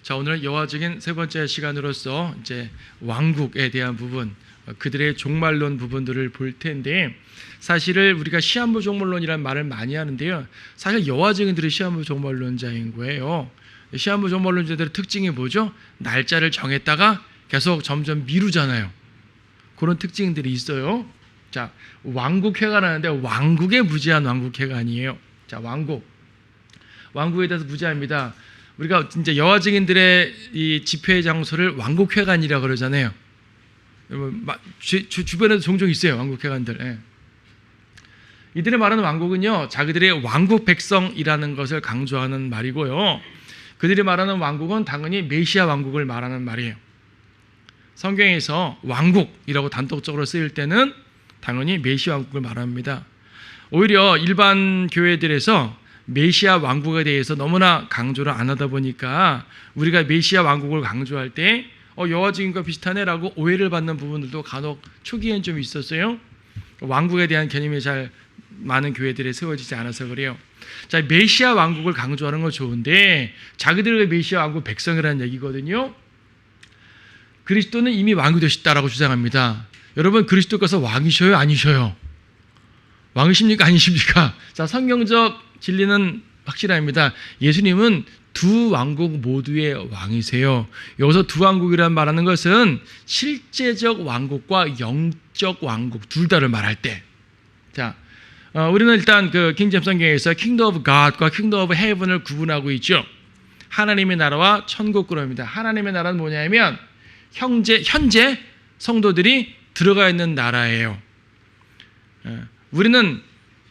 자, 오늘 여호와적인 세 번째 시간으로서 이제 왕국에 대한 부분, 그들의 종말론 부분들을 볼 텐데, 사실을 우리가 시한부 종말론이라는 말을 많이 하는데요, 사실 여호와적인들이 시한부 종말론자인 거예요. 시한부 종말론자들의 특징이 뭐죠? 날짜를 정했다가 계속 점점 미루잖아요. 그런 특징들이 있어요. 자, 왕국회가 나는데 왕국에 무지한 왕국회가 아니에요. 자, 왕국에 대해서 무지합니다. 우리가 이제 여호와적인들의 이 집회 장소를 왕국회관이라고 그러잖아요. 주변에도 종종 있어요, 왕국회관들. 예. 이들이 말하는 왕국은요, 자기들의 왕국 백성이라는 것을 강조하는 말이고요. 그들이 말하는 왕국은 당연히 메시아 왕국을 말하는 말이에요. 성경에서 왕국이라고 단독적으로 쓰일 때는 당연히 메시아 왕국을 말합니다. 오히려 일반 교회들에서 메시아 왕국에 대해서 너무나 강조를 안 하다 보니까 우리가 메시아 왕국을 강조할 때 여호와적인과 비슷하네라고 오해를 받는 부분들도 간혹 초기엔 좀 있었어요. 왕국에 대한 개념이 잘 많은 교회들에 세워지지 않아서 그래요. 자, 메시아 왕국을 강조하는 건 좋은데 자기들의 메시아 왕국 백성이라는 얘기거든요. 그리스도는 이미 왕이 되셨다라고 주장합니다. 여러분, 그리스도께서 왕이셔요, 아니셔요? 왕이십니까, 아니십니까? 자, 성경적 진리는 확실합니다. 예수님은 두 왕국 모두의 왕이세요. 여기서 두 왕국이란 말하는 것은 실제적 왕국과 영적 왕국 둘 다를 말할 때, 자, 우리는 일단 그 킹제임스 성경에서 Kingdom of God과 Kingdom of Heaven을 구분하고 있죠. 하나님의 나라와 천국 그럽니다. 하나님의 나라는 뭐냐면 현재 성도들이 들어가 있는 나라예요. 우리는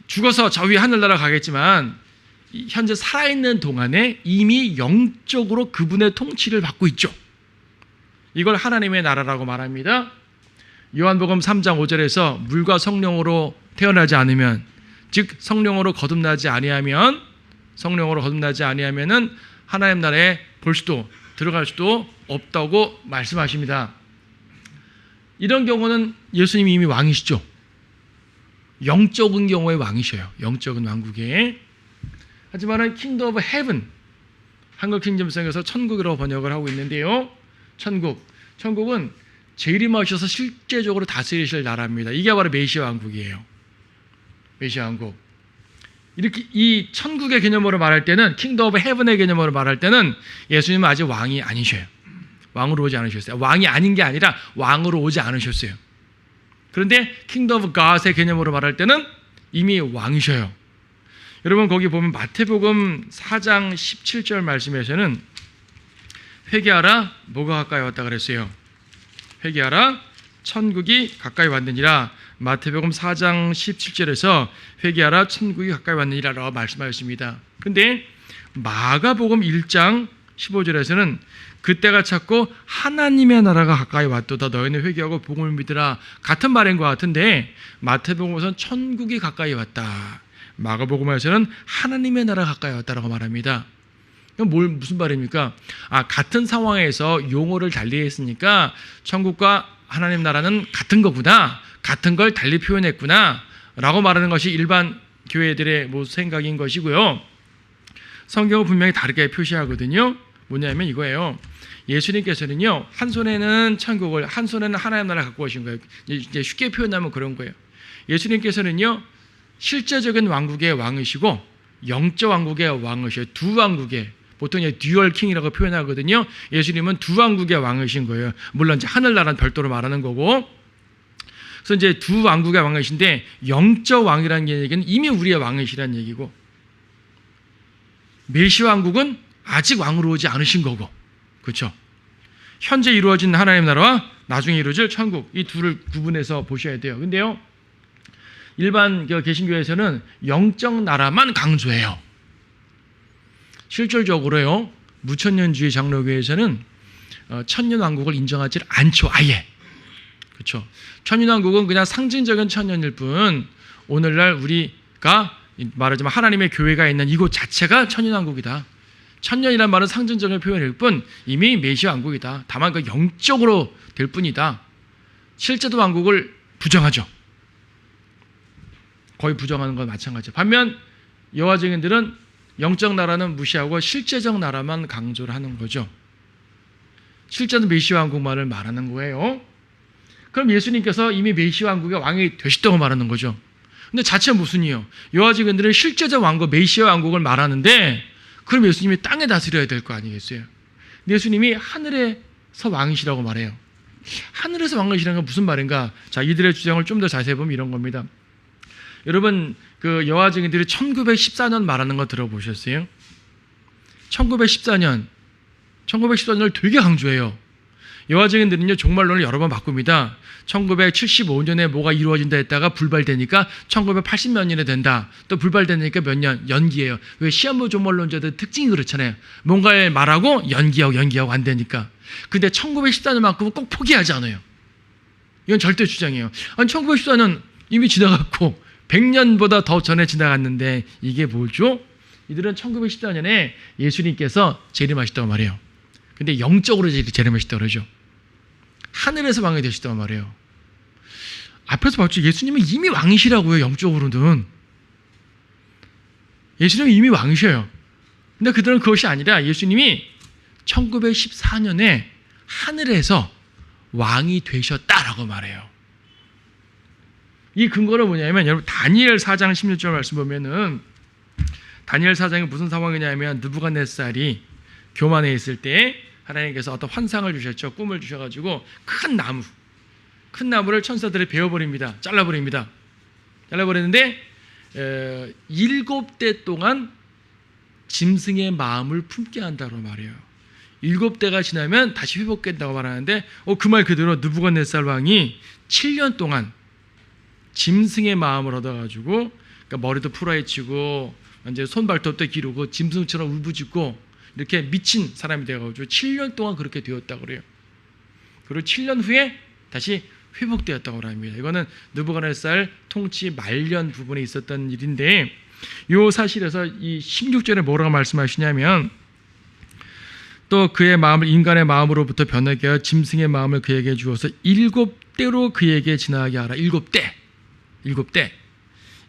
죽어서 저 위에 하늘나라 가겠지만 현재 살아있는 동안에 이미 영적으로 그분의 통치를 받고 있죠. 이걸 하나님의 나라라고 말합니다. 요한복음 3장 5절에서 물과 성령으로 태어나지 않으면, 즉 성령으로 거듭나지 아니하면은 하나님 나라에 볼 수도 들어갈 수도 없다고 말씀하십니다. 이런 경우는 예수님이 이미 왕이시죠. 영적인 경우에 왕이셔요. 영적인 왕국에. 하지만은 Kingdom of Heaven, 한글 킹제임스에서 천국이라고 번역을 하고 있는데요. 천국은 재림하셔서 실제적으로 다스리실 나라입니다. 이게 바로 메시아 왕국이에요. 메시아 왕국. 이렇게 이 천국의 개념으로 말할 때는, Kingdom of Heaven의 개념으로 말할 때는 예수님은 아직 왕이 아니셔요. 왕으로 오지 않으셨어요. 왕이 아닌 게 아니라 왕으로 오지 않으셨어요. 그런데 Kingdom of God의 개념으로 말할 때는 이미 왕이셔요. 여러분, 거기 보면 마태복음 4장 17절 말씀에서는 회개하라, 뭐가 가까이 왔다 그랬어요? 회개하라, 천국이 가까이 왔느니라. 마태복음 4장 17절에서 회개하라, 천국이 가까이 왔느니라 라고 말씀하셨습니다. 근데 마가복음 1장 15절에서는 그때가 찼고 하나님의 나라가 가까이 왔도다, 너희는 회개하고 복음을 믿으라, 같은 말인 것 같은데 마태복음에서는 천국이 가까이 왔다, 마가복음에서는 하나님의 나라가 가까이 왔다라고 말합니다. 무슨 말입니까? 같은 상황에서 용어를 달리 했으니까 천국과 하나님 나라는 같은 거구나, 같은 걸 달리 표현했구나 라고 말하는 것이 일반 교회들의 생각인 것이고요. 성경은 분명히 다르게 표시하거든요. 뭐냐면 이거예요. 예수님께서는요, 한 손에는 천국을, 한 손에는 하나님 나라를 갖고 오신 거예요. 이제 쉽게 표현하면 그런 거예요. 예수님께서는요, 실제적인 왕국의 왕이시고 영적 왕국의 왕이셔요. 두 왕국의, 보통 듀얼 킹이라고 표현하거든요. 예수님은 두 왕국의 왕이신 거예요. 물론 이제 하늘나라는 별도로 말하는 거고. 그래서 이제 두 왕국의 왕이신데, 영적 왕이라는 얘기는 이미 우리의 왕이시라는 얘기고, 메시아 왕국은 아직 왕으로 오지 않으신 거고, 그렇죠? 현재 이루어진 하나님 나라와 나중에 이루어질 천국, 이 둘을 구분해서 보셔야 돼요. 근데요, 일반 개신교에서는 영적 나라만 강조해요. 실질적으로요, 무천년주의 장로교에서는 천년왕국을 인정하지 않죠, 아예. 그렇죠? 천년왕국은 그냥 상징적인 천년일 뿐, 오늘날 우리가 말하자면 하나님의 교회가 있는 이곳 자체가 천년왕국이다. 천년이란 말은 상징적인 표현일 뿐 이미 메시아 왕국이다. 다만 그 영적으로 될 뿐이다. 실제도 왕국을 부정하죠. 거의 부정하는 건 마찬가지죠. 반면 여호와적인들은 영적 나라는 무시하고 실제적 나라만 강조를 하는 거죠. 실제로 메시아 왕국만을 말하는 거예요. 그럼 예수님께서 이미 메시아 왕국의 왕이 되셨다고 말하는 거죠. 근데 자체가 무슨이요? 여호와직원들은 실제적 왕국 메시아 왕국을 말하는데 그럼 예수님이 땅에 다스려야 될 거 아니겠어요? 예수님이 하늘에서 왕이시라고 말해요. 하늘에서 왕이시라는 건 무슨 말인가? 자, 이들의 주장을 좀 더 자세히 보면 이런 겁니다. 여러분, 그 여호와 증인들이 1914년 말하는 거 들어보셨어요? 1914년을 되게 강조해요. 여호와 증인들은요, 종말론을 여러 번 바꿉니다. 1975년에 뭐가 이루어진다 했다가 불발되니까 1980몇 년에 된다. 또 불발되니까 몇 년 연기해요. 왜? 시한부 종말론자들 특징이 그렇잖아요. 뭔가를 말하고 연기하고 안 되니까. 근데 1914년만큼은 꼭 포기하지 않아요. 이건 절대 주장이에요. 아니 1914년 이미 지나갔고 100년보다 더 전에 지나갔는데 이게 뭐죠? 이들은 1914년에 예수님께서 재림하셨다고 말해요. 근데 영적으로 재림하셨다고 그러죠. 하늘에서 왕이 되셨다고 말해요. 앞에서 봤죠. 예수님은 이미 왕이시라고요. 영적으로는. 예수님은 이미 왕이셔요. 근데 그들은 그것이 아니라 예수님이 1914년에 하늘에서 왕이 되셨다라고 말해요. 이 근거는 뭐냐면 여러분 다니엘 4장 16절 말씀 보면은 다니엘 4장이 무슨 상황이냐면 느부갓네살이 교만해 있을 때 하나님께서 어떤 환상을 주셨죠. 꿈을 주셔가지고 큰 나무를 천사들이 베어버립니다. 잘라버립니다. 잘라버리는데 7대 동안 짐승의 마음을 품게 한다고 말해요. 7대가 지나면 다시 회복된다고 말하는데 그 말 그대로 느부갓네살 왕이 7년 동안 짐승의 마음을 얻어가지고 그러니까 머리도 풀어헤치고 이제 손발톱도 기르고 짐승처럼 울부짖고 이렇게 미친 사람이 되어가지고 7년 동안 그렇게 되었다고 그래요. 그리고 7년 후에 다시 회복되었다고 합니다. 이거는 느부갓네살 통치 말년 부분에 있었던 일인데 이 사실에서 이 16절에 뭐라고 말씀하시냐면 또 그의 마음을 인간의 마음으로부터 변하게 하여 짐승의 마음을 그에게 주어서 7대로 그에게 지나게 하라.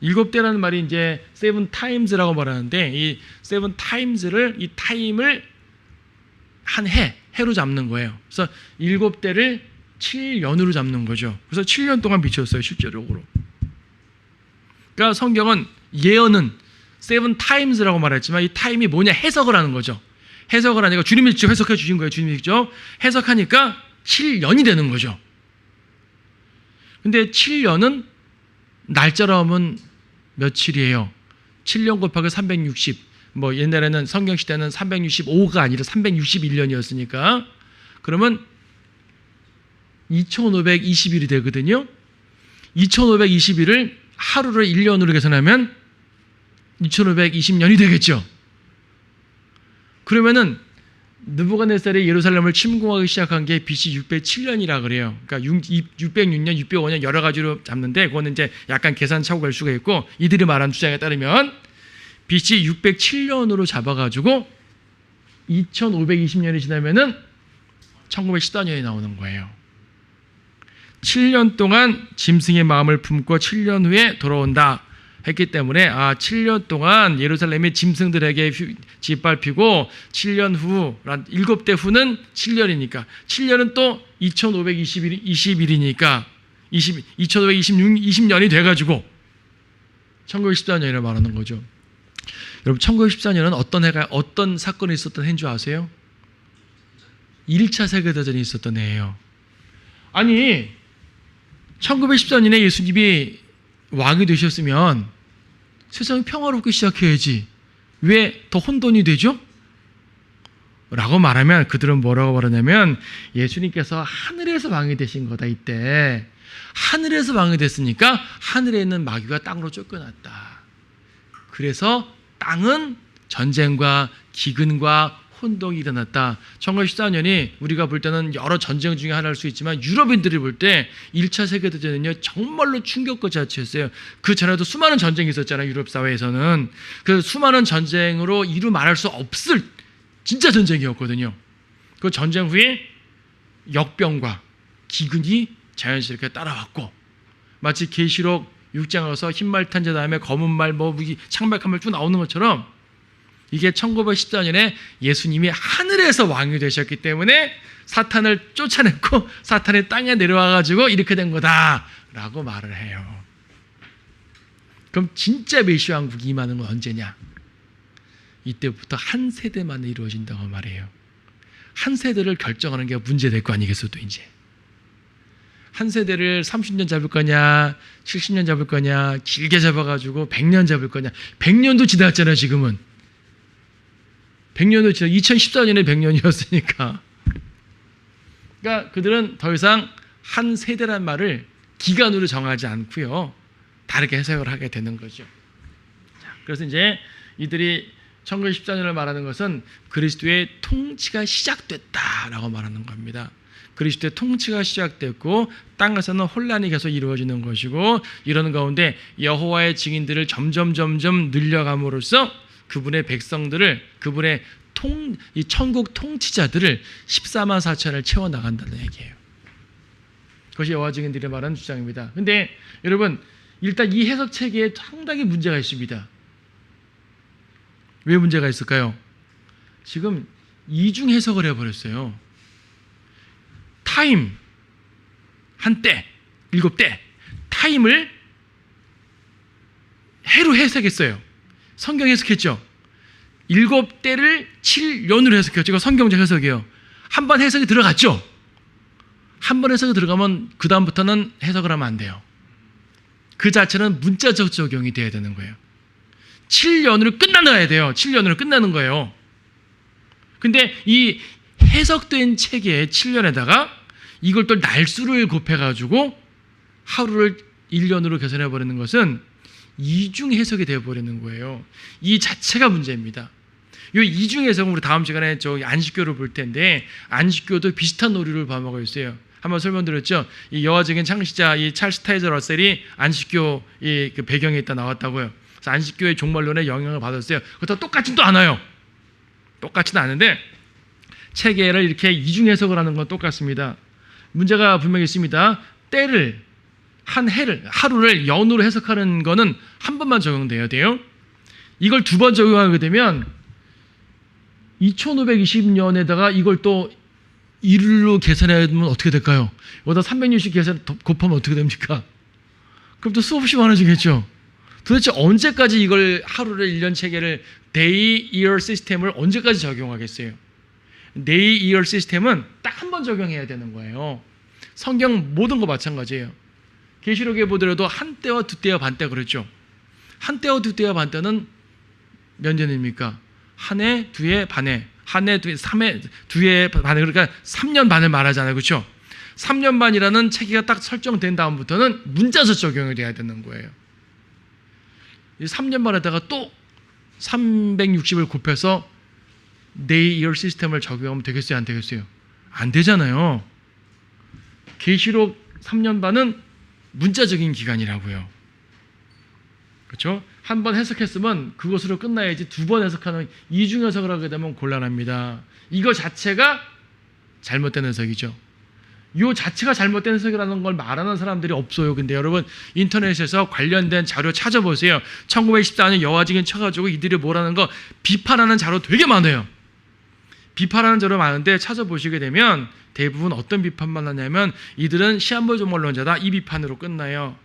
7대라는 말이 이제 seven times라고 말하는데 이 seven times를 이 타임을 한 해로 잡는 거예요. 그래서 7대를 7년으로 잡는 거죠. 그래서 7년 동안 미쳤어요, 실제적으로. 그러니까 성경은 예언은 seven times라고 말했지만 이 타임이 뭐냐 해석을 하는 거죠. 해석을 하니까 주님이 직접 해석해 주신 거예요. 주님이 직접 해석하니까 7년이 되는 거죠. 근데 7년은 날짜로 하면 며칠이에요? 7년 곱하기 360. 뭐 옛날에는 성경 시대는 365가 아니라 361년이었으니까 그러면 2520일이 되거든요. 2520일을 하루를 1년으로 계산하면 2520년이 되겠죠. 그러면은 느부갓네살이 예루살렘을 침공하기 시작한 게 BC 607년이라 그래요. 그러니까 606년, 605년 여러 가지로 잡는데 그거는 이제 약간 계산 차고 갈 수가 있고 이들이 말한 주장에 따르면 BC 607년으로 잡아가지고 2520년이 지나면은 1914년이 나오는 거예요. 7년 동안 짐승의 마음을 품고 7년 후에 돌아온다 했기 때문에 7년 동안 예루살렘이 짐승들에게 짓밟히고 7년 후 7대 후는 7년이니까 7년은 또 2520일이니까 2520년이 돼가지고 1914년이라고 말하는 거죠. 여러분 1914년은 어떤 사건이 있었던 해인 줄 아세요? 1차 세계대전이 있었던 해예요. 아니 1914년에 예수님이 왕이 되셨으면 세상이 평화롭게 시작해야지 왜 더 혼돈이 되죠? 라고 말하면 그들은 뭐라고 말하냐면 예수님께서 하늘에서 왕이 되신 거다. 이때 하늘에서 왕이 됐으니까 하늘에 있는 마귀가 땅으로 쫓겨났다. 그래서 땅은 전쟁과 기근과 혼동이 일어났다. 1914년이 우리가 볼 때는 여러 전쟁 중에 하나일 수 있지만 유럽인들이 볼 때 1차 세계대전은요 정말로 충격과 자체였어요. 그 전에도 수많은 전쟁이 있었잖아요. 유럽 사회에서는. 그 수많은 전쟁으로 이루 말할 수 없을 진짜 전쟁이었거든요. 그 전쟁 후에 역병과 기근이 자연스럽게 따라왔고 마치 계시록 6장 가서 흰말 탄자 다음에 검은 말, 창백한 말 쭉 나오는 것처럼 이게 1914년에 예수님이 하늘에서 왕이 되셨기 때문에 사탄을 쫓아냈고 사탄이 땅에 내려와가지고 이렇게 된 거다라고 말을 해요. 그럼 진짜 메시아 왕국이 임하는 건 언제냐? 이때부터 한 세대 만에 이루어진다고 말해요. 한 세대를 결정하는 게 문제될 거 아니겠어, 또 이제. 한 세대를 30년 잡을 거냐, 70년 잡을 거냐, 길게 잡아가지고 100년 잡을 거냐. 100년도 지났잖아요, 지금은. 100년도 지나, 2014년에 100년이었으니까. 그러니까 그들은 더 이상 한 세대란 말을 기간으로 정하지 않고요. 다르게 해석을 하게 되는 거죠. 그래서 이제 이들이 1914년을 말하는 것은 그리스도의 통치가 시작됐다라고 말하는 겁니다. 그리스도의 통치가 시작됐고 땅에서는 혼란이 계속 이루어지는 것이고 이러는 가운데 여호와의 증인들을 점점 늘려감으로써 그분의 백성들을 그분의 이 천국 통치자들을 14만 4천을 채워나간다는 얘기예요. 그것이 여호와 증인들이 말하는 주장입니다. 그런데 여러분 일단 이 해석 체계에 상당히 문제가 있습니다. 왜 문제가 있을까요? 지금 이중 해석을 해버렸어요. 타임, 한때, 7대, 타임을 해로 해석했어요. 성경 해석했죠. 7대를 7년으로 해석했죠. 이거 성경적 해석이에요. 한 번 해석이 들어갔죠. 한 번 해석이 들어가면 그 다음부터는 해석을 하면 안 돼요. 그 자체는 문자적 적용이 돼야 되는 거예요. 7년으로 끝나야 돼요. 7년으로 끝나는 거예요. 근데 이 해석된 체계의 7년에다가 이걸 또 날수를 곱해가지고 하루를 1년으로 계산해버리는 것은 이중 해석이 되어버리는 거예요. 이 자체가 문제입니다. 이 이중 해석은 우리 다음 시간에 저 안식교를 볼 텐데 안식교도 비슷한 오류를 범하고 있어요. 한번 설명드렸죠. 이 여호와적인 창시자 이 찰스 타이저 러셀이 안식교 그 배경에 있다 나왔다고요. 그래서 안식교의 종말론에 영향을 받았어요. 그것도 똑같지도 않아요. 똑같지는 않은데 체계를 이렇게 이중 해석을 하는 건 똑같습니다. 문제가 분명히 있습니다. 때를 한 해를 하루를 연으로 해석하는 거는 한 번만 적용돼야 돼요. 이걸 두 번 적용하게 되면 2520년에다가 이걸 또 일로 계산하면 어떻게 될까요? 여기다 360 계산 곱하면 어떻게 됩니까? 그럼 또 수없이 많아지겠죠. 도대체 언제까지 이걸 하루를 1년 체계를 day, year 시스템을 언제까지 적용하겠어요? day, year 시스템은 딱 한 번 적용해야 되는 거예요. 성경 모든 거 마찬가지예요. 계시록에 보더라도 한때와 두때와 반때 그랬죠. 한때와 두때와 반때는 몇 년입니까? 한 해, 두 해, 반해. 한 해, 두 해, 3해, 두 해, 반해. 그러니까 3년 반을 말하잖아요. 그렇죠? 3년 반이라는 체계가 딱 설정된 다음부터는 문자적 적용이 돼야 되는 거예요. 이 3년 반에다가 또 360을 곱해서 day, year 시스템을 적용하면 되겠어요? 안 되겠어요? 안 되잖아요. 계시록 3년 반은 문자적인 기간이라고요. 그렇죠? 한 번 해석했으면 그것으로 끝나야지 두 번 해석하는 이중 해석을 하게 되면 곤란합니다. 이거 자체가 잘못된 해석이죠. 이 자체가 잘못된 해석이라는 걸 말하는 사람들이 없어요. 근데 여러분 인터넷에서 관련된 자료 찾아보세요. 1914년 여호와 증인 쳐가지고 이들이 뭐라는 거 비판하는 자료 되게 많아요. 비판하는 자료 많은데 찾아보시게 되면 대부분 어떤 비판만 하냐면 이들은 시한부 종말론자다 이 비판으로 끝나요.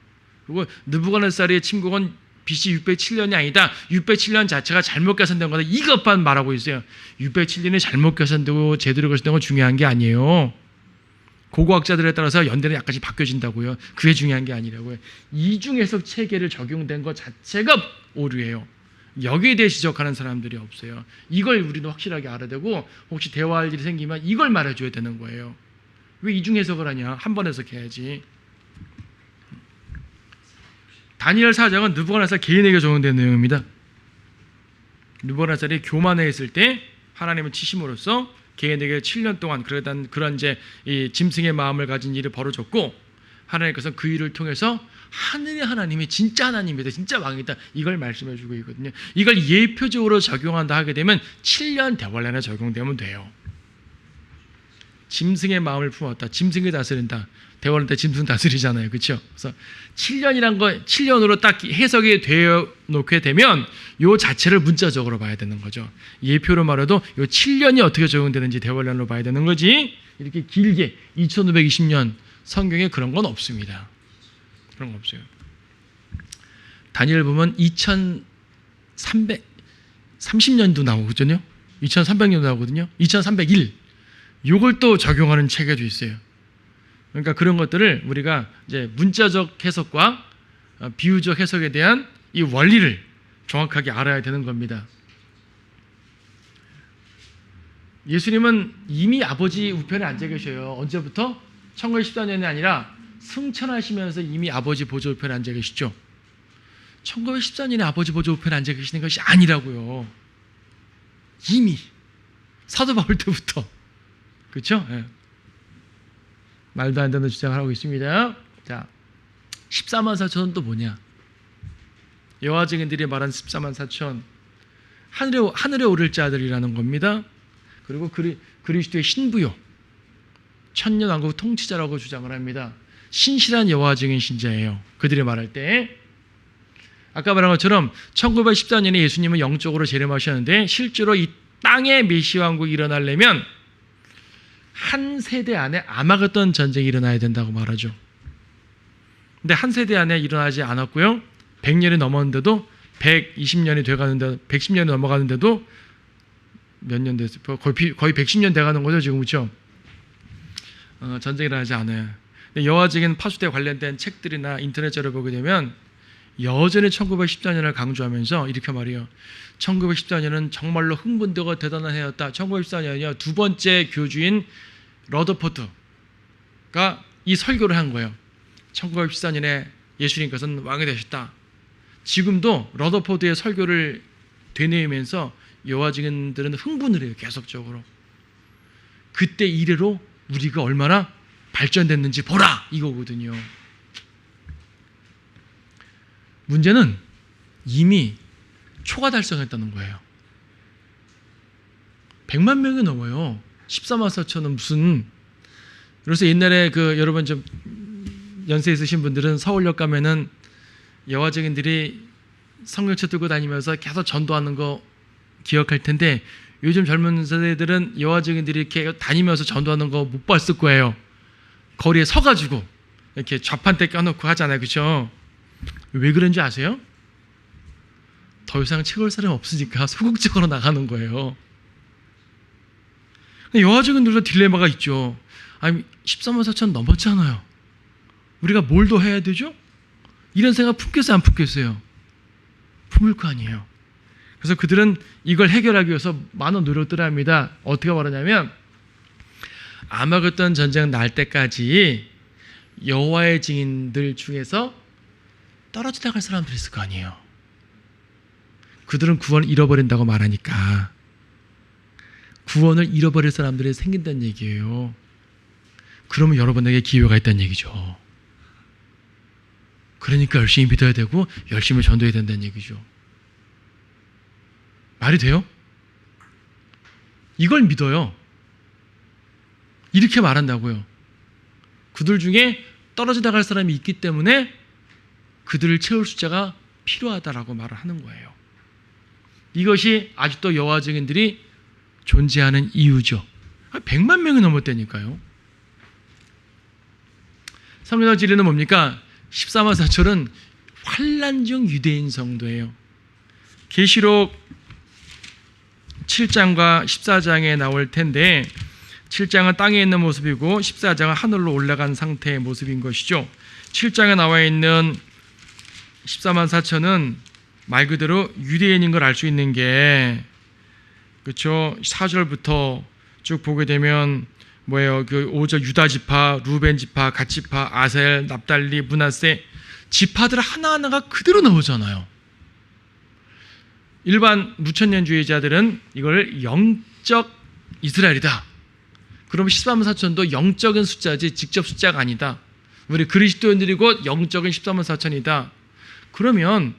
그리고 느부갓네살의 침공은 BC 607년이 아니다. 607년 자체가 잘못 계산된 거다. 이것만 말하고 있어요. 607년이 잘못 계산되고 제대로 계산된 건 중요한 게 아니에요. 고고학자들에 따라서 연대는 약간씩 바뀌어진다고요. 그게 중요한 게 아니라고요. 이중 해석 체계를 적용된 것 자체가 오류예요. 여기에 대해 지적하는 사람들이 없어요. 이걸 우리는 확실하게 알아야 되고 혹시 대화할 일이 생기면 이걸 말해줘야 되는 거예요. 왜 이중 해석을 하냐? 한 번 해석해야지. 다니엘 4장은 느부갓네살 개인에게 적용된 내용입니다. 느부갓네살이 교만해 있을 때 하나님을 치심으로써 개인에게 7년 동안 그런 이제 이 짐승의 마음을 가진 일이 벌어졌고 하나님께서 그 일을 통해서 하늘의 하나님이 진짜 하나님이다, 진짜 왕이다 이걸 말씀해 주고 있거든요. 이걸 예표적으로 적용한다 하게 되면 7년 대환란에 적용되면 돼요. 짐승의 마음을 품었다, 짐승이 다스린다. 대원할 때 짐승 다스리잖아요. 그렇죠? 그래서 7년이란 거 7년으로 딱 해석이 되어 놓게 되면 요 자체를 문자적으로 봐야 되는 거죠. 예표로 말해도 요 7년이 어떻게 적용되는지 대원론으로 봐야 되는 거지. 이렇게 길게 2520년 성경에 그런 건 없습니다. 그런 거 없어요. 다니엘 보면 2330년도 나오거든요. 2300년도 나오거든요. 2301 요걸 또 적용하는 체계도 있어요. 그러니까 그런 것들을 우리가 이제 문자적 해석과 비유적 해석에 대한 이 원리를 정확하게 알아야 되는 겁니다. 예수님은 이미 아버지 우편에 앉아 계셔요. 언제부터? 1914년이 아니라 승천하시면서 이미 아버지 보좌 우편에 앉아 계시죠. 1914년에 아버지 보좌 우편에 앉아 계시는 것이 아니라고요. 이미 사도 바울 때부터. 그렇죠? 네. 말도 안 되는 주장을 하고 있습니다. 자, 14만 4천은 또 뭐냐? 여호와 증인들이 말한 14만 4천 하늘에 오를 자들이라는 겁니다. 그리고 그리스도의 신부요, 천년왕국 통치자라고 주장을 합니다. 신실한 여호와 증인 신자예요. 그들이 말할 때 아까 말한 것처럼 1914년에 예수님은 영적으로 재림하셨는데 실제로 이 땅에 메시아 왕국이 일어나려면 한 세대 안에 아마겟돈 전쟁이 일어나야 된다고 말하죠. 근데 한 세대 안에 일어나지 않았고요. 100년이 넘었는데도 120년이 돼가는데 110년이 넘어가는데도 몇 년 됐어요? 거의 110년 돼가는 거죠 지금. 그렇죠? 전쟁이 일어나지 않아요. 여호와적인 파수대 관련된 책들이나 인터넷 자료 보게 되면 여전히 1914년을 강조하면서 이렇게 말해요. 1914년은 정말로 흥분되고 대단한 해였다. 1914년이요. 두 번째 교주인 러더포드가 이 설교를 한 거예요. 1914년에 예수님께서는 왕이 되셨다. 지금도 러더포드의 설교를 되뇌이면서 여호와 증인들은 흥분을 해요. 계속적으로. 그때 이래로 우리가 얼마나 발전됐는지 보라 이거거든요. 문제는 이미 초가 달성했다는 거예요. 100만 명이 넘어요. 14만 4천은 무슨. 그래서 옛날에 여러분 좀 연세 있으신 분들은 서울역 가면은 여호와 증인들이 성경책 들고 다니면서 계속 전도하는 거 기억할 텐데 요즘 젊은 세대들은 여호와 증인들이 이렇게 다니면서 전도하는 거 못 봤을 거예요. 거리에 서가지고 이렇게 좌판대 껴놓고 하잖아요. 그렇죠? 왜 그런지 아세요? 더 이상 채울 사람이 없으니까 소극적으로 나가는 거예요. 여호와 증인들도 딜레마가 있죠. 아니 13만 4천 넘었잖아요. 우리가 뭘 더 해야 되죠? 이런 생각 품겠어요? 안 품겠어요? 품을 거 아니에요. 그래서 그들은 이걸 해결하기 위해서 많은 노력들을 합니다. 어떻게 말하냐면 아마겟돈 전쟁 날 때까지 여호와의 증인들 중에서 떨어지다 갈 사람들이 있을 거 아니에요. 그들은 구원을 잃어버린다고 말하니까 구원을 잃어버릴 사람들이 생긴다는 얘기예요. 그러면 여러분에게 기회가 있다는 얘기죠. 그러니까 열심히 믿어야 되고 열심히 전도해야 된다는 얘기죠. 말이 돼요? 이걸 믿어요. 이렇게 말한다고요. 그들 중에 떨어지다 갈 사람이 있기 때문에 그들을 채울 숫자가 필요하다라고 말을 하는 거예요. 이것이 아직도 여호와 증인들이 존재하는 이유죠. 100만 명이 넘었다니까요. 3년 진리는 뭡니까? 14만 4천은 환난 중 유대인 성도예요. 계시록 7장과 14장에 나올 텐데 7장은 땅에 있는 모습이고 14장은 하늘로 올라간 상태의 모습인 것이죠. 7장에 나와 있는 14만 4천은 말 그대로 유대인인 걸 알 수 있는 게 그렇죠. 4절부터 쭉 보게 되면 뭐예요? 5절 유다 지파, 루벤 지파, 갓 지파, 아셀, 납달리, 므낫세 지파들 하나하나가 그대로 나오잖아요. 일반 무천년주의자들은 이걸 영적 이스라엘이다. 그럼 14만 4천도 영적인 숫자지 직접 숫자가 아니다. 우리 그리스도인들이고 영적인 14만 4천이다. 그러면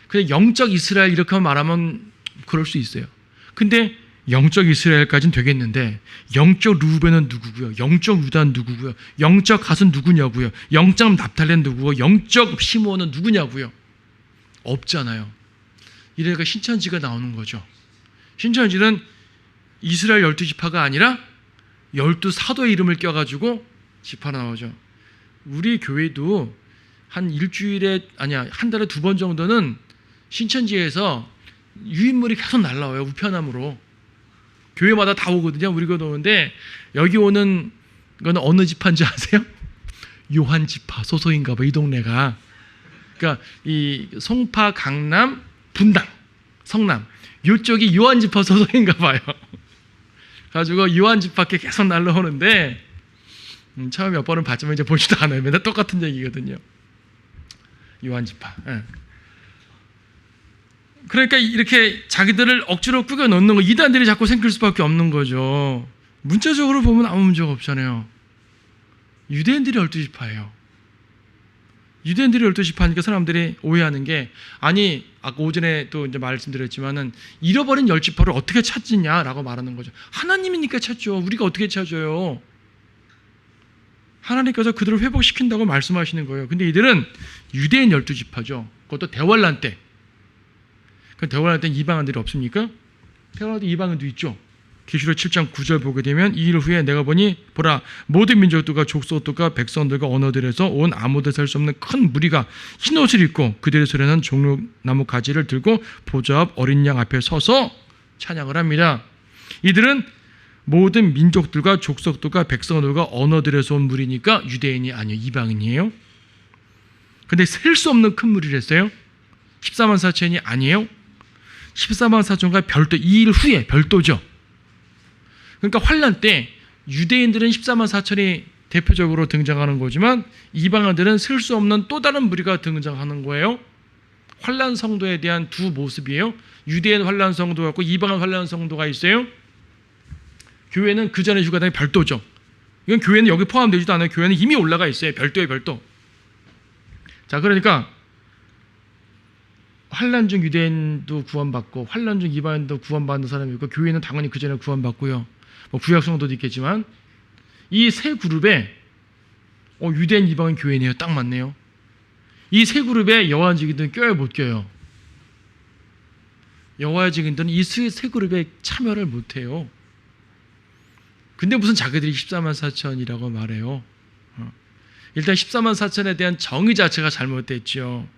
그냥 영적 이스라엘 이렇게 말하면 그럴 수 있어요. 근데 영적 이스라엘까지는 되겠는데 영적 루벤은 누구고요? 영적 유다는 누구고요? 영적 갓은 누구냐고요? 영적 납달리는 누구고? 영적 시므온은 누구냐고요? 없잖아요. 이래가 신천지가 나오는 거죠. 신천지는 이스라엘 12지파가 아니라 12사도의 이름을 껴가지고 지파 나오죠. 우리 교회도 한 일주일에 한 달에 2번 정도는 신천지에서 유인물이 계속 날라와요. 우편함으로. 교회마다 다 오거든요. 우리 교회 오는데 여기 오는 거는 어느 지파인지 아세요? 요한 지파 소속인가 봐. 이 동네가. 그러니까 이 송파, 강남, 분당, 성남 이쪽이 요한 지파 소속인가 봐요. 가지고 요한 지파께 계속 날라오는데 처음 몇 번은 봤지만 이제 보지도 않아요. 맨날 똑같은 얘기거든요. 요한 지파. 예. 그러니까 이렇게 자기들을 억지로 꾸겨 넣는 거 이단들이 자꾸 생길 수밖에 없는 거죠. 문자적으로 보면 아무 문제가 없잖아요. 유대인들이 12지파예요. 유대인들이 12지파니까 사람들이 오해하는 게 아니 아까 오전에 또 이제 말씀드렸지만은 잃어버린 10지파를 어떻게 찾느냐라고 말하는 거죠. 하나님이니까 찾죠. 우리가 어떻게 찾아요? 하나님께서 그들을 회복시킨다고 말씀하시는 거예요. 근데 이들은 유대인 12지파죠. 그것도 대환란 때. 그 대환란 때는 이방인들이 없습니까? 대환란 때 이방인도 있죠. 계시록 7장 9절 보게 되면 이 일 후에 내가 보니 보라 모든 민족들과 족속들과 백성들과 언어들에서 온 아무도 셀 수 없는 큰 무리가 흰옷을 입고 그들의 손에는 종려나무 가지를 들고 보좌 앞 어린 양 앞에 서서 찬양을 합니다. 이들은 모든 민족들과 족속들과 백성들과 언어들에서 온 무리니까 유대인이 아니에요. 이방인이에요. 근데 셀 수 없는 큰 무리랬어요. 14만 4천이 아니에요. 14만 4천과 별도, 이 일 후에 별도죠. 그러니까 환란 때 유대인들은 14만 4천이 대표적으로 등장하는 거지만 이방인들은 셀 수 없는 또 다른 무리가 등장하는 거예요. 환란 성도에 대한 두 모습이에요. 유대인 환란 성도가 있고 이방인 환란 성도가 있어요. 교회는 그 전에 휴가당이 별도죠. 이건 교회는 여기 포함되지도 않아요. 교회는 이미 올라가 있어요. 별도의 별도. 자, 그러니까 환란 중 유대인도 구원받고 환란 중 이방인도 구원받는 사람이 있고 교회는 당연히 그 전에 구원받고요. 뭐 구약 성도도 있겠지만 이 세 그룹에 유대인 이방인 교회네요. 딱 맞네요. 이 세 그룹에 여호와 증인들은 껴요, 못 껴요? 여호와 증인들은 이 세 그룹에 참여를 못 해요. 근데 무슨 자기들이 14만 4천이라고 말해요. 일단 14만 4천에 대한 정의 자체가 잘못됐죠.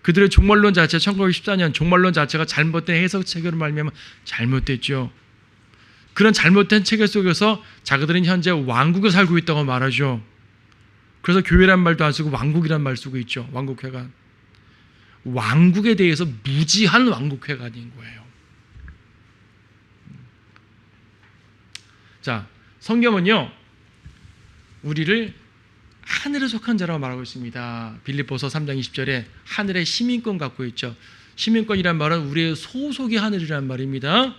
그들의 종말론 자체 1914년 종말론 자체가 잘못된 해석 체계로 말미암아 잘못됐죠. 그런 잘못된 체계 속에서 자기들은 현재 왕국에 살고 있다고 말하죠. 그래서 교회란 말도 안 쓰고 왕국이란 말 쓰고 있죠. 왕국회관. 왕국에 대해서 무지한 왕국회관인 거예요. 자, 성경은요 우리를 하늘에 속한 자라고 말하고 있습니다. 빌립보서 3장 20절에 하늘의 시민권 갖고 있죠. 시민권이란 말은 우리의 소속이 하늘이란 말입니다.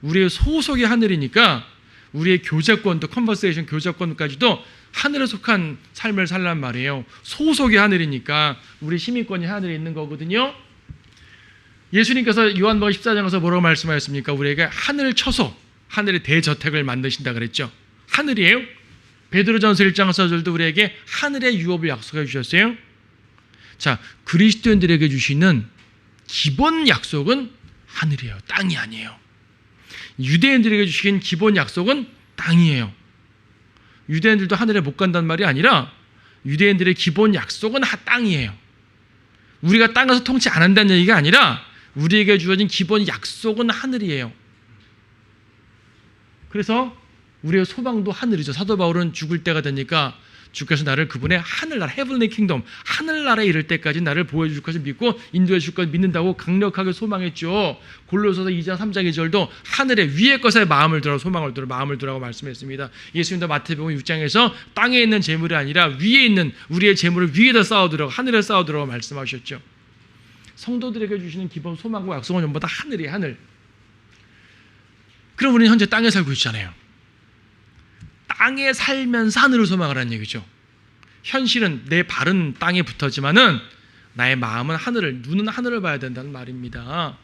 우리의 소속이 하늘이니까 우리의 교제권도 컨버세이션 교제권까지도 하늘에 속한 삶을 살란 말이에요. 소속이 하늘이니까 우리 시민권이 하늘에 있는 거거든요. 예수님께서 요한복음 14장에서 뭐라고 말씀하셨습니까? 우리에게 하늘 처소, 하늘의 대저택을 만드신다 그랬죠. 하늘이에요. 베드로전서 1장 4절도 우리에게 하늘의 유업을 약속해 주셨어요. 자, 그리스도인들에게 주시는 기본 약속은 하늘이에요. 땅이 아니에요. 유대인들에게 주신 기본 약속은 땅이에요. 유대인들도 하늘에 못 간다는 말이 아니라 유대인들의 기본 약속은 땅이에요. 우리가 땅에서 통치 안 한다는 얘기가 아니라 우리에게 주어진 기본 약속은 하늘이에요. 그래서 우리의 소망도 하늘이죠. 사도 바울은 죽을 때가 되니까 주께서 나를 그분의 하늘나라, 헤븐리 킹덤, 하늘나라에 이를 때까지 나를 보호해 줄 것을 믿고 인도해 줄 것을 믿는다고 강력하게 소망했죠. 골로새서 2장 3장 2절도 하늘의 위의 것에 마음을 들어 소망을 들어 마음을 두라고 말씀했습니다. 예수님도 마태복음 6장에서 땅에 있는 재물이 아니라 위에 있는 우리의 재물을 위에다 쌓아두라고 하늘에 쌓아두라고 말씀하셨죠. 성도들에게 주시는 기본 소망과 약속은 전부 다 하늘이에요. 하늘. 그럼 우리는 현재 땅에 살고 있잖아요. 땅에 살면서 하늘을 소망하라는 얘기죠. 현실은 내 발은 땅에 붙었지만은 나의 마음은 하늘을, 눈은 하늘을 봐야 된다는 말입니다.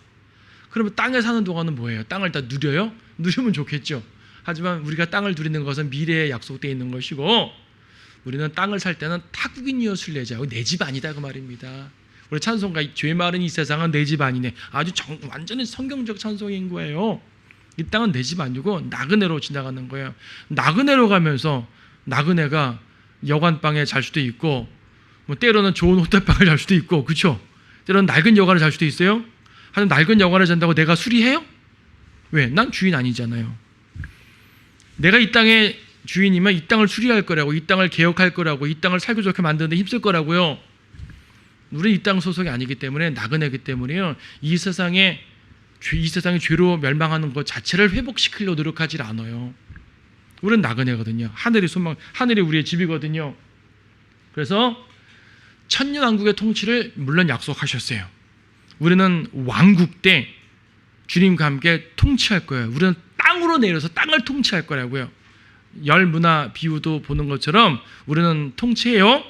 그러면 땅에 사는 동안은 뭐예요? 땅을 다 누려요? 누리면 좋겠죠. 하지만 우리가 땅을 누리는 것은 미래에 약속되어 있는 것이고 우리는 땅을 살 때는 타국인이었을 내자. 내 집 아니다 그 말입니다. 우리 찬송가 죄 많은 이 세상은 내 집 아니네. 아주 완전히 성경적 찬송인 거예요. 이 땅은 내 집 아니고 나그네로 지나가는 거예요. 나그네로 가면서 나그네가 여관방에 잘 수도 있고 뭐 때로는 좋은 호텔방을 잘 수도 있고 그렇죠? 때로는 낡은 여관을 잘 수도 있어요. 하여튼 낡은 여관을 잔다고 내가 수리해요? 왜? 난 주인 아니잖아요. 내가 이 땅의 주인이면 이 땅을 수리할 거라고, 이 땅을 개혁할 거라고, 이 땅을 살기 좋게 만드는 데 힘쓸 거라고요. 우리는 이 땅 소속이 아니기 때문에 나그네기 때문에요. 이 세상의 죄로 멸망하는 것 자체를 회복시키려고 노력하지 않아요. 우리는 나그네거든요. 하늘이 우리의 집이거든요. 그래서 천년왕국의 통치를 물론 약속하셨어요. 우리는 왕국 때 주님과 함께 통치할 거예요. 우리는 땅으로 내려서 땅을 통치할 거라고요. 열문화 비유도 보는 것처럼 우리는 통치해요.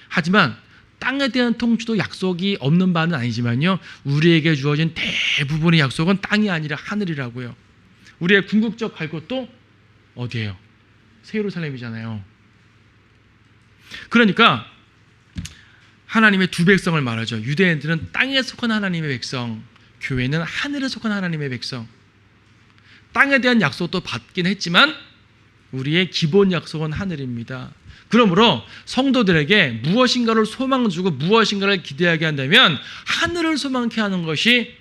하지만 땅에 대한 통치도 약속이 없는 바는 아니지만요. 우리에게 주어진 대부분의 약속은 땅이 아니라 하늘이라고요. 우리의 궁극적 갈 곳도 어디예요? 새 예루살렘이잖아요. 그러니까 하나님의 두 백성을 말하죠. 유대인들은 땅에 속한 하나님의 백성, 교회는 하늘에 속한 하나님의 백성. 땅에 대한 약속도 받긴 했지만 우리의 기본 약속은 하늘입니다. 그러므로 성도들에게 무엇인가를 소망 주고 무엇인가를 기대하게 한다면 하늘을 소망케 하는 것이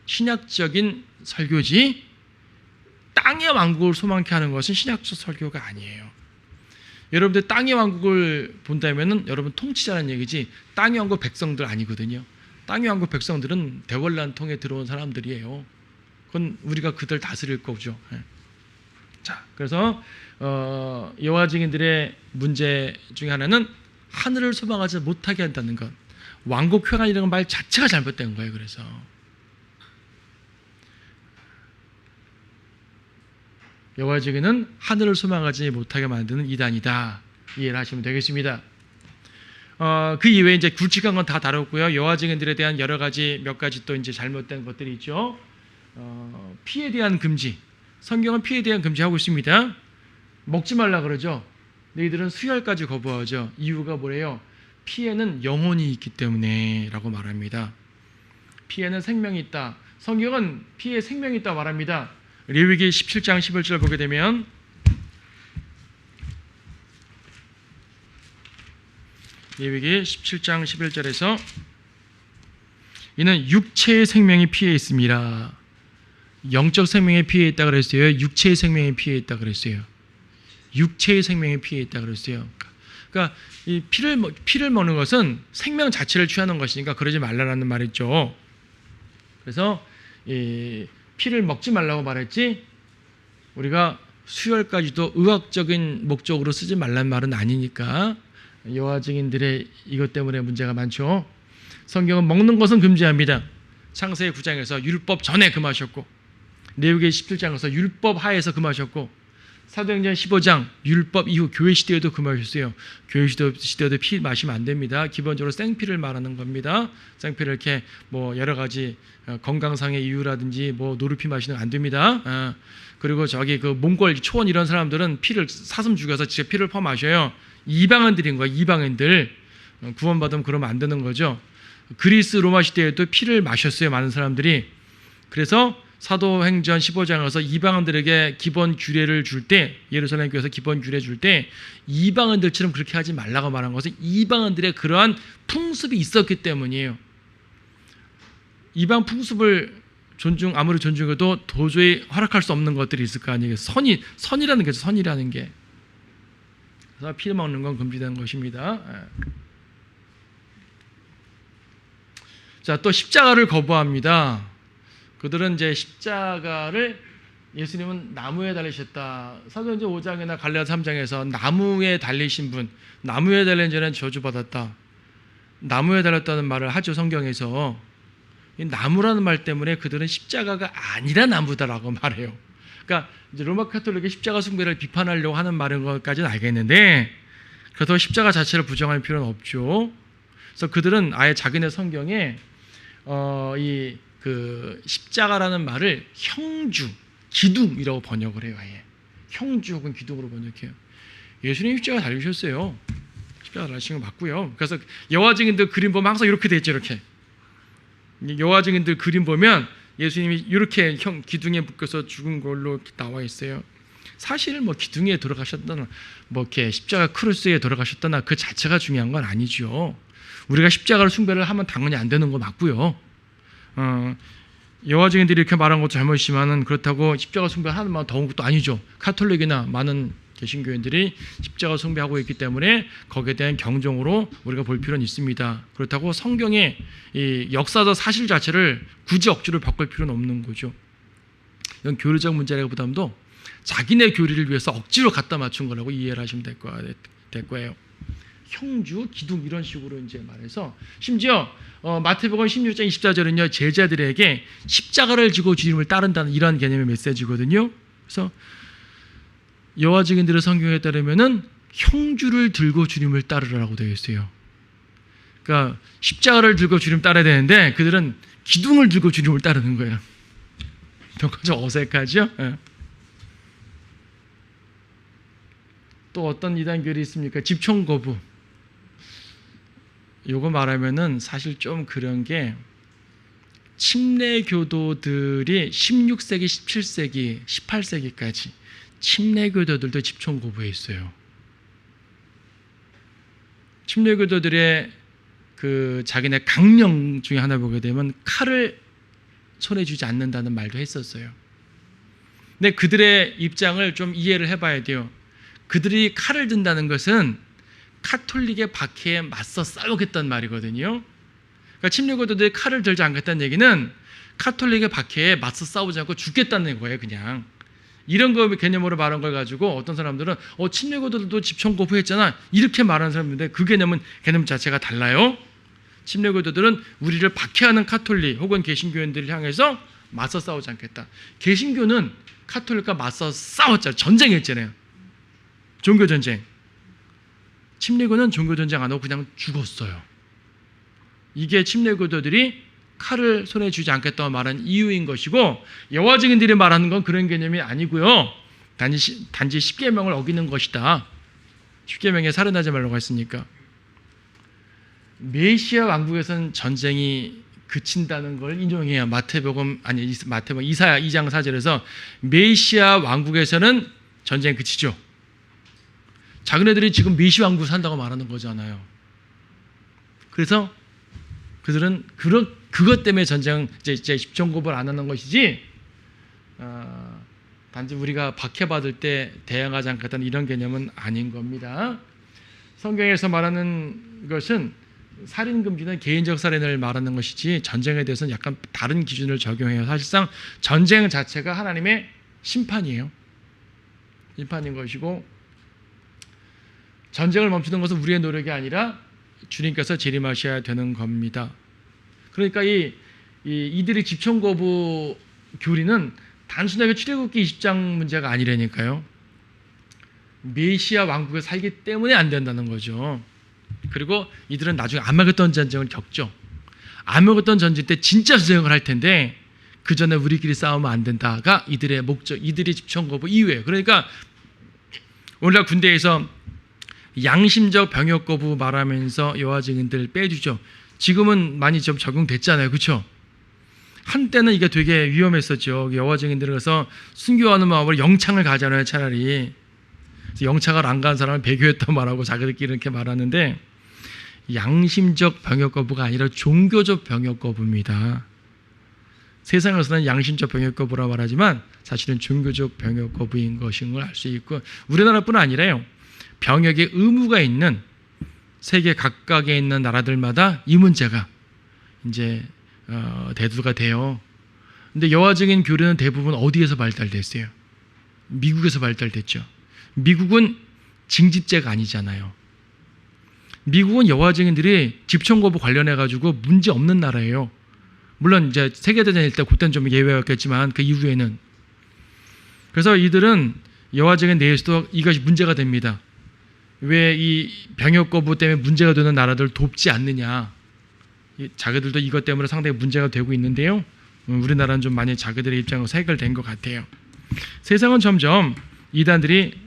신약적인 설교지, 땅의 왕국을 소망케 하는 것은 신약적 설교가 아니에요. 여러분들 땅의 왕국을 본다면 여러분 통치자는 얘기지 땅의 왕국 백성들 아니거든요. 땅의 왕국 백성들은 대궐란 통에 들어온 사람들이에요. 그건 우리가 그들 다스릴 거죠. 자, 그래서 여호와 증인들의 문제 중에 하나는 하늘을 소망하지 못하게 한다는 것. 왕국 쾌관이라는 말 자체가 잘못된 거예요. 그래서 여호와 증인은 하늘을 소망하지 못하게 만드는 이단이다. 이해를 하시면 되겠습니다. 그 이외에 이제 굵직한 건 다 다뤘고요. 여호와 증인들에 대한 여러 가지 몇 가지 또 이제 잘못된 것들이 있죠. 피에 대한 금지. 성경은 피에 대한 금지하고 있습니다. 먹지 말라 그러죠. 너희들은 수혈까지 거부하죠. 이유가 뭐래요? 피에는 영혼이 있기 때문에 라고 말합니다. 피에는 생명이 있다. 성경은 피에 생명이 있다 말합니다. 레위기 17장 11절 보게 되면 레위기 17장 11절에서 이는 육체의 생명이 피에 있습니다. 영적 생명의 피에 있다 그랬어요. 육체의 생명의 피에 있다 그랬어요. 육체의 생명의 피에 있다 그랬어요. 그러니까 이 피를 먹는 것은 생명 자체를 취하는 것이니까 그러지 말라라는 말이죠. 그래서 이 피를 먹지 말라고 말했지 우리가 수혈까지도 의학적인 목적으로 쓰지 말란 말은 아니니까 여호와 증인들의 이것 때문에 문제가 많죠. 성경은 먹는 것은 금지합니다. 창세기 9장에서 율법 전에 금하셨고 레위기 17장에서 율법 하에서 금하셨고 사도행전 15장 율법 이후 교회 시대에도 금하셨어요. 교회 시대에도 피 마시면 안 됩니다. 기본적으로 생피를 말하는 겁니다. 생피를 이렇게 뭐 여러 가지 건강상의 이유라든지 뭐 노루피 마시는 거 안 됩니다. 그리고 저기 그 몽골 초원 이런 사람들은 피를 사슴 죽여서 직접 피를 퍼 마셔요. 이방인들인 거예요. 이방인들 구원받으면 그러면 안 되는 거죠. 그리스 로마 시대에도 피를 마셨어요. 많은 사람들이. 그래서 사도행전 15장에서 이방인들에게 기본 규례를 줄 때 예루살렘 교회에서 기본 규례 줄 때 이방인들처럼 그렇게 하지 말라고 말한 것은 이방인들의 그러한 풍습이 있었기 때문이에요. 이방 풍습을 아무리 존중해도 도저히 허락할 수 없는 것들이 있을 거 아니에요. 선이라는 게 선이라는 게. 그래서 피를 먹는 건 금지되는 것입니다. 자, 또 십자가를 거부합니다. 그들은 이제 십자가를 예수님은 나무에 달리셨다. 사도행전 5장이나 갈라디아 3장에서 나무에 달리신 분, 나무에 달린 자는 저주받았다. 나무에 달렸다는 말을 하죠. 성경에서. 이 나무라는 말 때문에 그들은 십자가가 아니라 나무다라고 말해요. 그러니까 이제 로마 카톨릭의 십자가 숭배를 비판하려고 하는 말인 것까지는 알겠는데 그래도 십자가 자체를 부정할 필요는 없죠. 그래서 그들은 아예 자기네 성경에 이 그 십자가라는 말을 형주, 기둥이라고 번역을 해요. 아예 형주 혹은 기둥으로 번역해요. 예수님 십자가 달리셨어요. 십자가 달리신 거 맞고요. 그래서 여호와 증인들 그림 보면 항상 이렇게 돼 있죠. 이렇게 여호와 증인들 그림 보면 예수님이 이렇게 기둥에 묶여서 죽은 걸로 나와 있어요. 사실 뭐 기둥에 들어가셨다나 뭐 이렇게 십자가 크루스에 들어가셨다나 그 자체가 중요한 건 아니죠. 우리가 십자가를 숭배를 하면 당연히 안 되는 거 맞고요. 여호와 증인들이 이렇게 말한 것도 잘못이지만은 그렇다고 십자가 숭배하는 만 더운 것도 아니죠. 카톨릭이나 많은 개신교인들이 십자가 숭배하고 있기 때문에 거기에 대한 경종으로 우리가 볼 필요는 있습니다. 그렇다고 성경의 이 역사적 사실 자체를 굳이 억지로 바꿀 필요는 없는 거죠. 이건 교리적 문제라기보다도 자기네 교리를 위해서 억지로 갖다 맞춘 거라고 이해를 하시면 될 거예요. 형주, 기둥 이런 식으로 이제 말해서 심지어 마태복음 16장 24절은요 제자들에게 십자가를 지고 주님을 따른다는 이러한 개념의 메시지거든요. 그래서 여호와 증인들의 성경에 따르면은 형주를 들고 주님을 따르라고 되어 있어요. 그러니까 십자가를 들고 주님 따라야 되는데 그들은 기둥을 들고 주님을 따르는 거예요. 좀 어색하죠? 네. 또 어떤 이단교리 있습니까? 집총거부. 요거 말하면은 사실 좀 그런 게 침례교도들이 16세기, 17세기, 18세기까지 침례교도들도 집총거부에 있어요. 침례교도들의 그 자기네 강령 중에 하나 보게 되면 칼을 손에 쥐지 않는다는 말도 했었어요. 근데 그들의 입장을 좀 이해를 해봐야 돼요. 그들이 칼을 든다는 것은 카톨릭의 박해에 맞서 싸우겠다는 말이거든요. 그러니까 침례교도들이 칼을 들지 않겠다는 얘기는 카톨릭의 박해에 맞서 싸우지 않고 죽겠다는 거예요. 그냥 이런 거 개념으로 말한 걸 가지고 어떤 사람들은 침례교도들도 집총거부했잖아 이렇게 말하는 사람인데 그 개념 자체가 달라요. 침례교도들은 우리를 박해하는 카톨릭 혹은 개신교인들을 향해서 맞서 싸우지 않겠다. 개신교는 카톨릭과 맞서 싸웠잖아요. 전쟁했잖아요. 종교전쟁. 침례교는 종교전쟁 안 하고 그냥 죽었어요. 이게 침례교도들이 칼을 손에 쥐지 않겠다고 말한 이유인 것이고 여호와 증인들이 말하는 건 그런 개념이 아니고요. 단지 십계명을 어기는 것이다. 십계명에 살인하지 말라고 했으니까. 메시아 왕국에서는 전쟁이 그친다는 걸 인용해야 마태복음 이사야 2장 4절에서 메시아 왕국에서는 전쟁이 그치죠. 자기네들이 지금 메시아 왕국 산다고 말하는 거잖아요. 그래서 그들은 그것 때문에 전쟁 이제 집총거부를 안 하는 것이지 단지 우리가 박해받을 때 대항하지 않겠다는 이런 개념은 아닌 겁니다. 성경에서 말하는 것은 살인 금지는 개인적 살인을 말하는 것이지 전쟁에 대해서는 약간 다른 기준을 적용해요. 사실상 전쟁 자체가 하나님의 심판이에요. 심판인 것이고 전쟁을 멈추는 것은 우리의 노력이 아니라 주님께서 재림하셔야 되는 겁니다. 그러니까 이들의 집총거부 교리는 단순하게 출애굽기 20장 문제가 아니라니까요. 메시아 왕국에 살기 때문에 안 된다는 거죠. 그리고 이들은 나중에 아마겟돈 전쟁을 겪죠. 아마겟돈 전쟁 때 진짜 전쟁을 할 텐데 그 전에 우리끼리 싸우면 안 된다가 이들의 목적, 이들의 집총거부 이후에. 그러니까 오늘날 군대에서 양심적 병역 거부 말하면서 여호와 증인들 빼주죠. 지금은 많이 좀 적용됐잖아요. 그렇죠? 한때는 이게 되게 위험했었죠. 여호와 증인들은 그래서 순교하는 마음으로 영창을 가잖아요. 차라리. 영창을 안 간 사람은 배교했다고 말하고 자기들끼리 이렇게 말하는데 양심적 병역 거부가 아니라 종교적 병역 거부입니다. 세상에서는 양심적 병역 거부라 말하지만 사실은 종교적 병역 거부인 것인 걸 알 수 있고 우리나라뿐 아니라요. 병역의 의무가 있는 세계 각각에 있는 나라들마다 이 문제가 이제 대두가 돼요. 근데 여호와 증인 교리는 대부분 어디에서 발달됐어요? 미국에서 발달됐죠. 미국은 징집제가 아니잖아요. 미국은 여호와 증인들이 집총거부 관련해 가지고 문제 없는 나라예요. 물론 이제 세계대전일 때 그때는 좀 예외였겠지만 그 이후에는. 그래서 이들은 여호와 증인 내에서도 이것이 문제가 됩니다. 왜 이 병역 거부 때문에 문제가 되는 나라들을 돕지 않느냐. 자기들도 이것 때문에 상당히 문제가 되고 있는데요. 우리나라는 좀 많이 자기들의 입장에서 해결된 것 같아요. 세상은 점점 이단들이,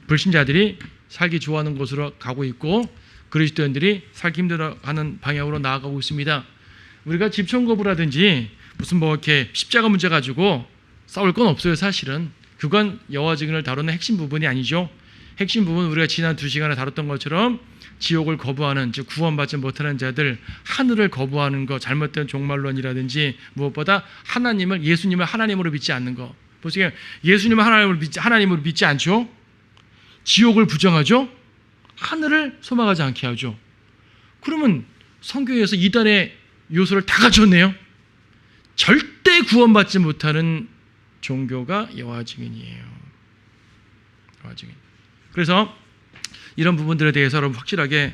불신자들이 살기 좋아하는 곳으로 가고 있고 그리스도인들이 살기 힘들어하는 방향으로 나아가고 있습니다. 우리가 집천거부라든지 무슨 뭐 이렇게 십자가 문제 가지고 싸울 건 없어요. 사실은 그건 여호와 증인을 다루는 핵심 부분이 아니죠. 핵심 부분 우리가 지난 2시간에 다뤘던 것처럼 지옥을 거부하는, 즉 구원받지 못하는 자들, 하늘을 거부하는 거, 잘못된 종말론이라든지 무엇보다 하나님을, 예수님을 하나님으로 믿지 않는 거. 보세요. 예수님을 하나님으로 믿지 않죠. 지옥을 부정하죠. 하늘을 소망하지 않게 하죠. 그러면 성경에서 이단의 요소를 다 갖췄네요. 절대 구원받지 못하는 종교가 여호와 증인이에요. 여호와 증인. 그래서 이런 부분들에 대해서 여러분 확실하게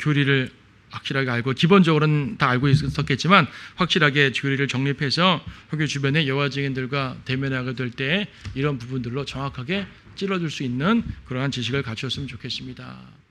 교리를 확실하게 알고, 기본적으로는 다 알고 있었겠지만 확실하게 교리를 정립해서 학교 주변의 여호와 증인들과 대면하게 될 때 이런 부분들로 정확하게 찔러줄 수 있는 그러한 지식을 갖추었으면 좋겠습니다.